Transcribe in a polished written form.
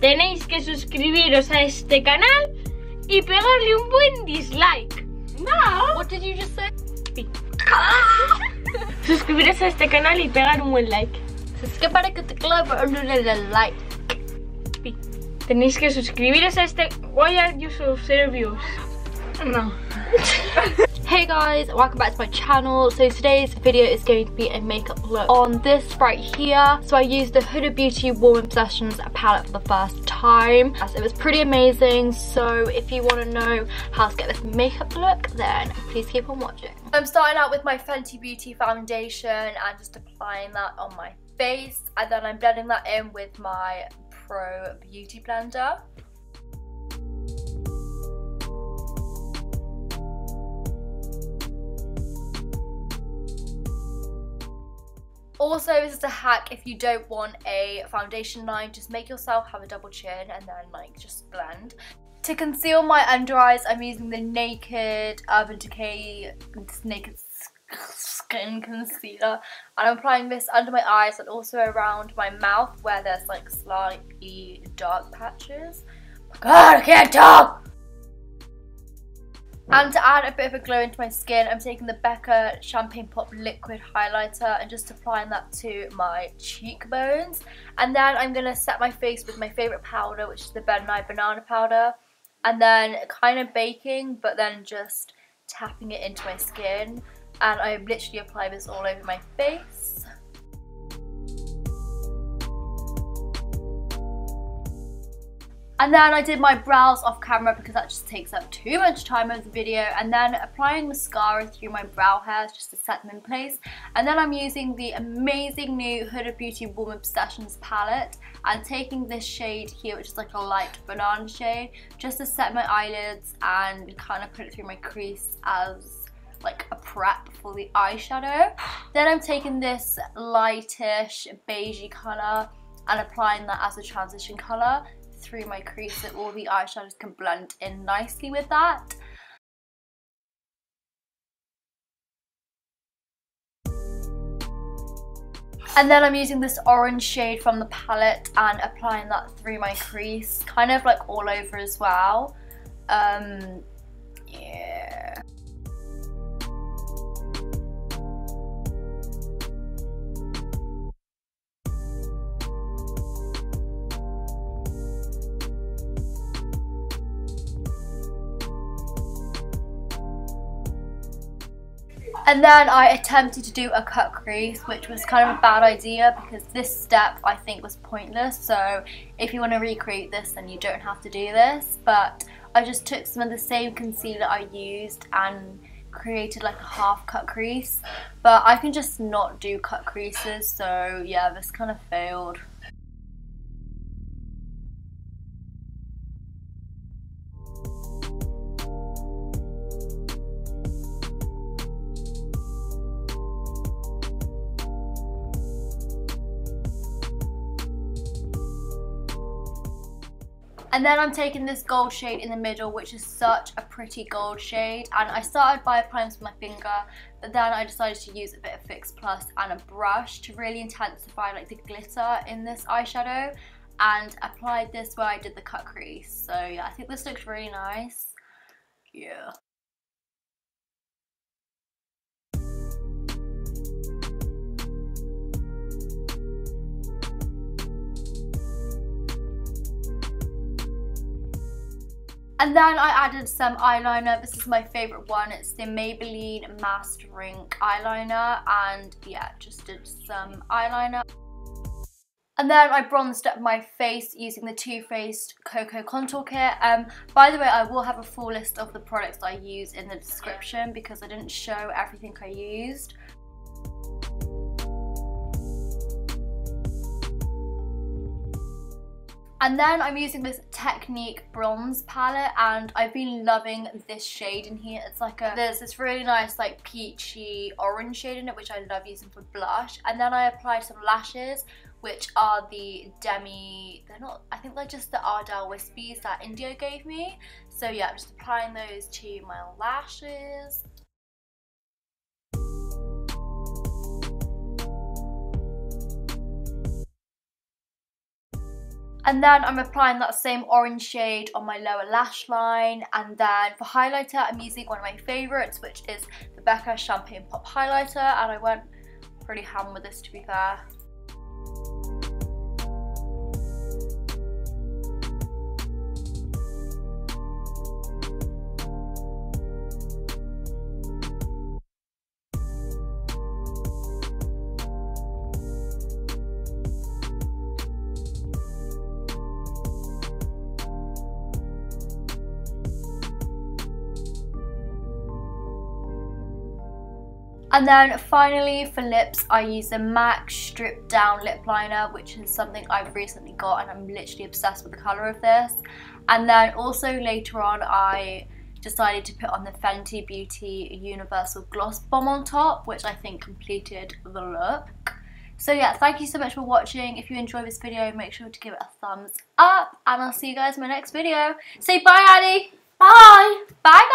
tenéis que suscribiros a este canal y pegarle un buen dislike. No. What did you just say? Suscribiros a este canal y pegar un buen like. Like. Tenéis que suscribiros a este. Why are you so serious? No. Hey guys, welcome back to my channel. So today's video is going to be a makeup look on this right here. So I used the Huda Beauty Warm Obsessions palette for the first time. As it was pretty amazing. So if you want to know how to get this makeup look, then please keep on watching. I'm starting out with my Fenty Beauty foundation and just applying that on my face, and then I'm blending that in with my Pro Beauty blender. Also, this is a hack if you don't want a foundation line, just make yourself have a double chin and then like just blend. To conceal my under eyes, I'm using the Naked Urban Decay Naked Skin Concealer, and I'm applying this under my eyes and also around my mouth where there's like slightly dark patches. Oh God, I can't talk! And to add a bit of a glow into my skin, I'm taking the Becca Champagne Pop Liquid Highlighter and just applying that to my cheekbones. And then I'm going to set my face with my favourite powder, which is the Nye Banana Powder. And then kind of baking, but then just tapping it into my skin. And I literally apply this all over my face. And then I did my brows off camera because that just takes up too much time of the video. And then applying mascara through my brow hairs just to set them in place. And then I'm using the amazing new Huda Beauty Warm Obsessions palette and taking this shade here, which is like a light banana shade, just to set my eyelids and kind of put it through my crease as like a prep for the eyeshadow. Then I'm taking this lightish beigey colour and applying that as a transition colour through my crease so all the eyeshadows can blend in nicely with that. And then I'm using this orange shade from the palette and applying that through my crease, kind of like all over as well. Yeah. And then I attempted to do a cut crease, which was kind of a bad idea because this step I think was pointless. So if you want to recreate this, then you don't have to do this. But I just took some of the same concealer I used and created like a half cut crease. But I can just not do cut creases, so yeah, this kind of failed. And then I'm taking this gold shade in the middle, which is such a pretty gold shade. And I started by applying this with my finger, but then I decided to use a bit of Fix Plus and a brush to really intensify like the glitter in this eyeshadow. And applied this where I did the cut crease. So yeah, I think this looks really nice. Yeah. And then I added some eyeliner. This is my favourite one. It's the Maybelline MasterInk eyeliner. And yeah, just did some eyeliner. And then I bronzed up my face using the Too Faced Cocoa Contour Kit. By the way, I will have a full list of the products I use in the description because I didn't show everything I used. And then I'm using this Technique bronze palette, and I've been loving this shade in here. It's like there's this really nice like peachy orange shade in it, which I love using for blush. And then I applied some lashes, which are the they're not, I think they're just the Ardell Wispies that Indio gave me. So yeah, I'm just applying those to my lashes. And then I'm applying that same orange shade on my lower lash line. And then for highlighter, I'm using one of my favourites, which is the Becca Champagne Pop Highlighter. And I went pretty ham with this, to be fair. And then finally for lips, I use the MAC Stripped Down Lip Liner, which is something I've recently got and I'm literally obsessed with the colour of this. And then also later on I decided to put on the Fenty Beauty Universal Gloss Bomb on top, which I think completed the look. So yeah, thank you so much for watching. If you enjoyed this video, make sure to give it a thumbs up and I'll see you guys in my next video. Say bye, Addie. Bye. Bye.